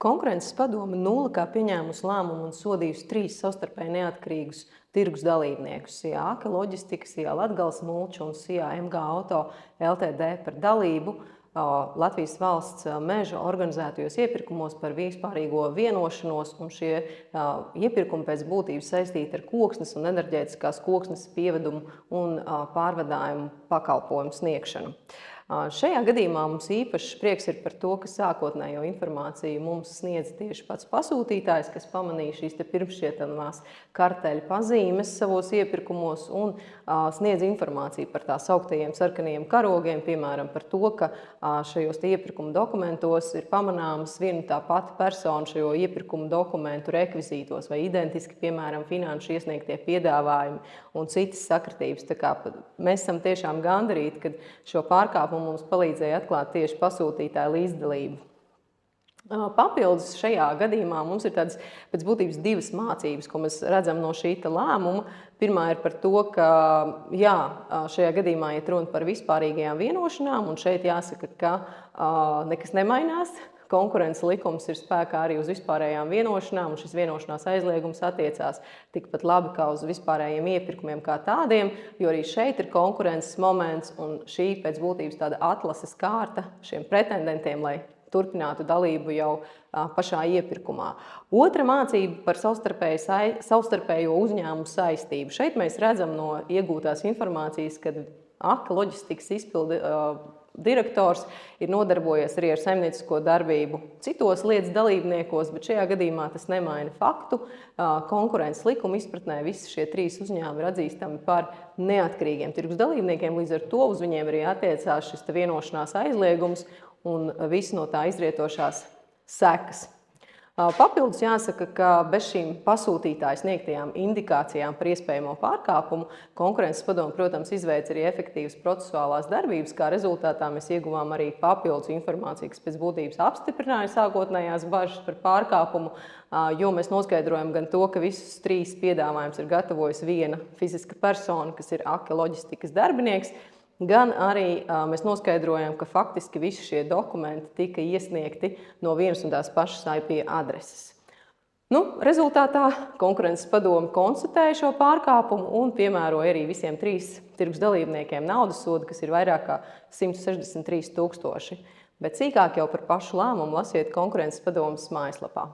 Konkurences padome Nullikā pieņēmusi lēmumu un sodījusi 3 savstarpēji neatkarīgus tirgus dalībniekus – SIA Ake Loģistika, SIA Latgales mulču un SIA MG Auto Ltd par dalību Latvijas valsts meža organizētajos iepirkumos par vispārīgo vienošanos, un šie iepirkumi pēc būtības saistīti ar koksnes un enerģētiskās koksnes pievedumu un pārvadājumu pakalpojumu sniegšanu. Šajā gadījumā mums īpašs prieks ir par to, ka sākotnējo informāciju mums sniedz tieši pats pasūtītājs, kas pamanīja šīs pirmšķietamās karteļu pazīmes savos iepirkumos un sniedz informāciju par tā sauktajiem sarkanajiem karogiem, piemēram, par to, ka šajos iepirkuma dokumentos ir pamanāmas viena tā pati persona šajo iepirkuma dokumentu rekvizītos vai identiski, piemēram, finanšu iesniegtie piedāvājumi un citas sakritības. Tā kā mēs esam tiešām gandarīti, kad šo pārkāpumu mums palīdzēja atklāt tieši pasūtītāja līdzdalību. Papildus šajā gadījumā mums ir tādas pēc būtības 2 mācības, ko mēs redzam no šī lēmuma. Pirmā ir par to, ka šajā gadījumā iet runa par vispārīgajām vienošanām, un šeit jāsaka, ka nekas nemainās. Konkurences likums ir spēkā arī uz vispārējām vienošanām, un šis vienošanās aizliegums attiecās tikpat labi kā uz vispārējiem iepirkumiem kā tādiem, jo arī šeit ir konkurences moments, un šī pēc būtības tāda atlases kārta šiem pretendentiem, lai turpinātu dalību jau pašā iepirkumā. Otra mācība par savstarpējo uzņēmumu saistību. Šeit mēs redzam no iegūtās informācijas, kad Ake Loģistikas izpildu direktors ir nodarbojies arī ar saimniecisko darbību citos lietas dalībniekos, bet šajā gadījumā tas nemaina faktu. Konkurences likuma izpratnē visi šie 3 uzņēmumi ir atzīstami par neatkarīgiem tirgus dalībniekiem, līdz ar to uz viņiem arī attiecās šis vienošanās aizliegums un visi no tā izrietošās sekas. Papildus jāsaka, ka bez šīm pasūtītāja sniegtajām indikācijām par iespējamo pārkāpumu Konkurences padome, protams, izveica arī efektīvas procesuālās darbības, kā rezultātā mēs ieguvām arī papildus informāciju, kas pēc būtības apstiprināja sākotnējās bažas par pārkāpumu, jo mēs noskaidrojam gan to, ka visus 3 piedāvājumus ir gatavojis viena fiziska persona, kas ir Ake Loģistikas darbinieks, gan arī mēs noskaidrojam, ka faktiski visi šie dokumenti tika iesniegti no vienas un tās pašas IP adreses. Rezultātā Konkurences padome konstatēja šo pārkāpumu un piemēroja arī visiem 3 tirgus dalībniekiem naudas sodu, kas ir vairāk kā 163 000. Bet sīkāk jau par pašu lēmumu lasiet Konkurences padomes mājaslapā.